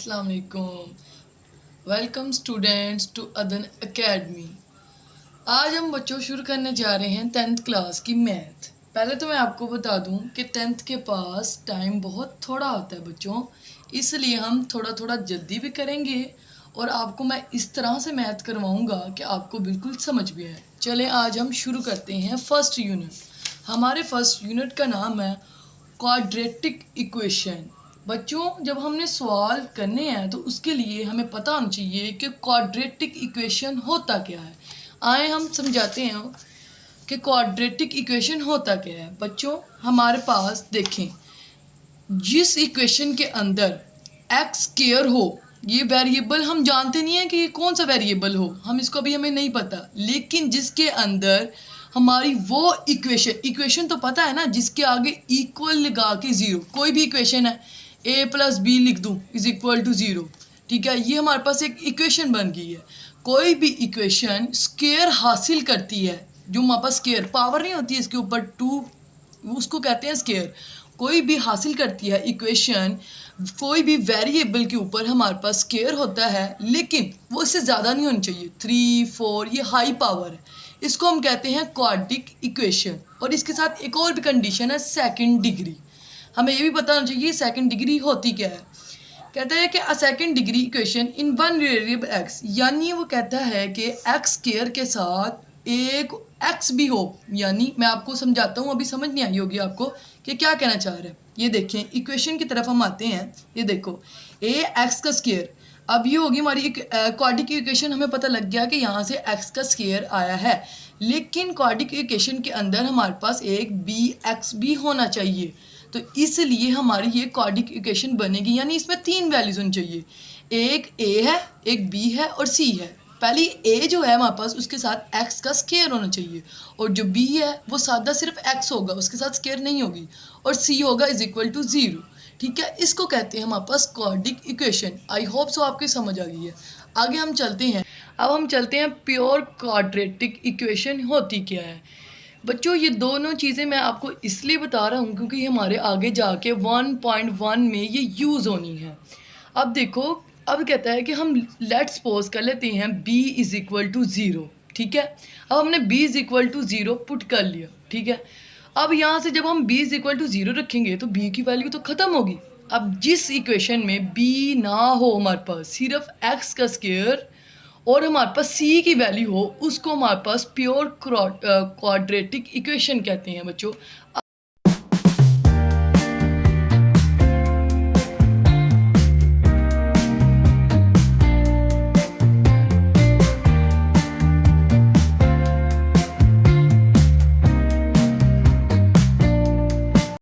अस्सलाम वालेकुम। Welcome students to अदन एकेडमी। आज हम बच्चों शुरू करने जा रहे हैं 10th क्लास की मैथ। पहले तो मैं आपको बता दूं कि 10th के पास टाइम बहुत थोड़ा होता है बच्चों, इसलिए हम थोड़ा थोड़ा जल्दी भी करेंगे और आपको मैं इस तरह से मैथ करवाऊंगा कि आपको बिल्कुल समझ भी आए। चलें आज हम शुरू करते हैं फर्स्ट यूनिट। हमारे फर्स्ट यूनिट का नाम है क्वाड्रेटिक इक्वेशन। बच्चों जब हमने सवाल करने हैं तो उसके लिए हमें पता होना चाहिए कि क्वाड्रेटिक इक्वेशन होता क्या है। आए हम समझाते हैं कि क्वाड्रेटिक इक्वेशन होता क्या है। बच्चों हमारे पास देखें, जिस इक्वेशन के अंदर एक्स स्क्वायर हो, ये वेरिएबल हम जानते नहीं है कि ये कौन सा वेरिएबल हो, हम इसको अभी हमें नहीं पता, लेकिन जिसके अंदर हमारी वो इक्वेशन तो पता है ना, जिसके आगे इक्वल लगा के ज़ीरो, कोई भी इक्वेशन है a प्लस बी लिख दूँ इज इक्वल टू ज़ीरो, ठीक है, ये हमारे पास एक इक्वेशन बन गई है। कोई भी इक्वेशन स्क्वायर हासिल करती है, जो हमारे पास स्क्वायर पावर नहीं होती है इसके ऊपर टू, उसको कहते हैं स्क्वायर। कोई भी हासिल करती है इक्वेशन कोई भी वेरिएबल के ऊपर हमारे पास स्क्वायर होता है, लेकिन वो इससे ज़्यादा नहीं होनी चाहिए, 3 4 ये हाई पावर है, इसको हम कहते हैं क्वाड्रेटिक इक्वेशन। और इसके साथ एक और भी कंडीशन है, सेकंड डिग्री। हमें ये भी पता होना चाहिए सेकंड डिग्री होती क्या है। कहता है कि a second degree equation in one variable x, यानी वो कहता है कि एक्स स्क्वायर के साथ एक एक्स भी हो। यानी मैं आपको समझाता हूँ, अभी समझ नहीं आई होगी आपको कि क्या कहना चाह रहे हैं। ये देखें इक्वेशन की तरफ हम आते हैं, ये देखो ए एक्स का स्क्वायर, अब ये होगी हमारी क्वाड्रेटिक इक्वेशन। हमें पता लग गया कि यहाँ से एक्स का स्क्वायर आया है, लेकिन क्वाड्रेटिक इक्वेशन के अंदर हमारे पास एक बी एक्स भी होना चाहिए, तो इसलिए हमारी ये क्वाड्रेटिक इक्वेशन बनेगी। यानी इसमें तीन वैल्यूज होनी चाहिए, एक ए है, एक बी है और सी है। पहली ए जो है हमारे पास, उसके साथ एक्स का स्क्वायर होना चाहिए, और जो बी है वो सादा सिर्फ एक्स होगा, उसके साथ स्क्वायर नहीं होगी, और सी होगा इज इक्वल टू ज़ीरो। ठीक है, इसको कहते हैं हमारे पास quadratic equation. I hope so आपको समझ आ गई है। आगे हम चलते हैं, अब हम चलते हैं प्योर क्वाड्रेटिक इक्वेशन होती क्या है। बच्चों ये दोनों चीज़ें मैं आपको इसलिए बता रहा हूँ क्योंकि हमारे आगे जाके 1.1 में ये यूज़ होनी है। अब देखो, अब कहता है कि हम लेट्स सपोज कर लेते हैं b is equal to zero, ठीक है। अब हमने b is equal to zero put कर लिया, ठीक है। अब यहाँ से जब हम b is equal to zero रखेंगे तो b की वैल्यू तो ख़त्म होगी। अब जिस इक्वेशन में b ना हो, हमारे पास सिर्फ x का स्क्वायर और हमारे पास c की वैल्यू हो, उसको हमारे पास प्योर क्वाड्रेटिक इक्वेशन कहते हैं बच्चों।